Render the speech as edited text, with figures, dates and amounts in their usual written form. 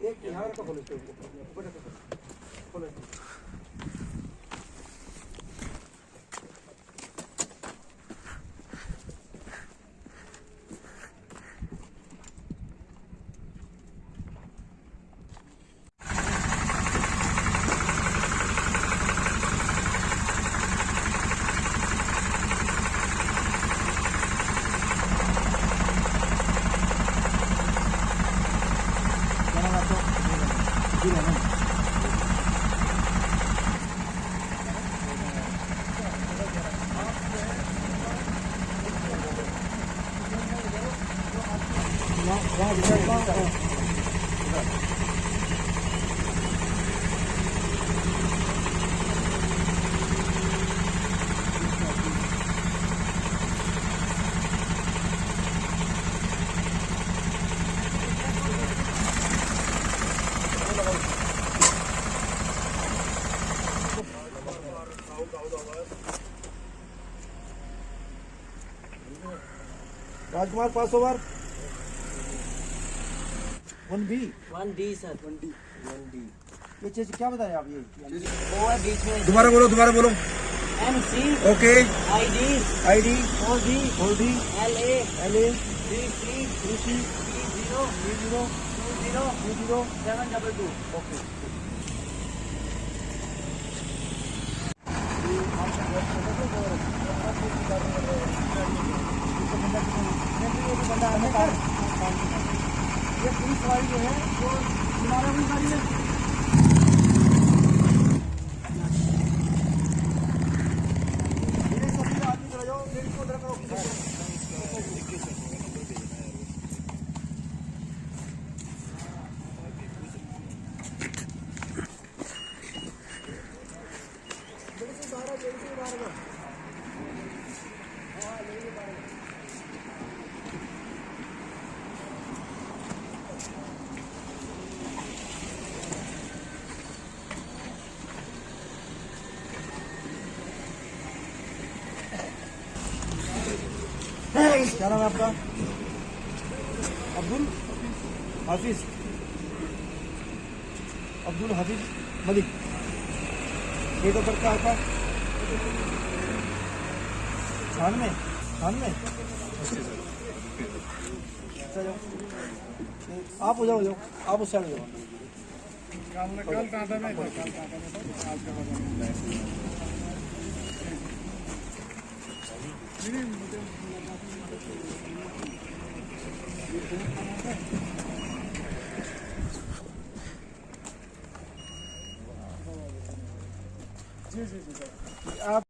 एक यहाँ का खोलो खोलो। राजकुमार पास ओवर 1B सर 1D ये चीज क्या बताएं आप? ये ओवर बीच में दोबारा बोलो MC okay ID 4D LA 3C 20 722 okay. ये पुलिस वाली जो है वो हमारा भी गाड़ी है। सभी आदमी चले जाओ लेडीज को तरफ क्या नाम है आपका? अब्दुल हाफिज मलिक। डेट ऑफ बर्थ क्या आपका? 96 आप हो जाओ आप उस साइड हो जाओ। जी आप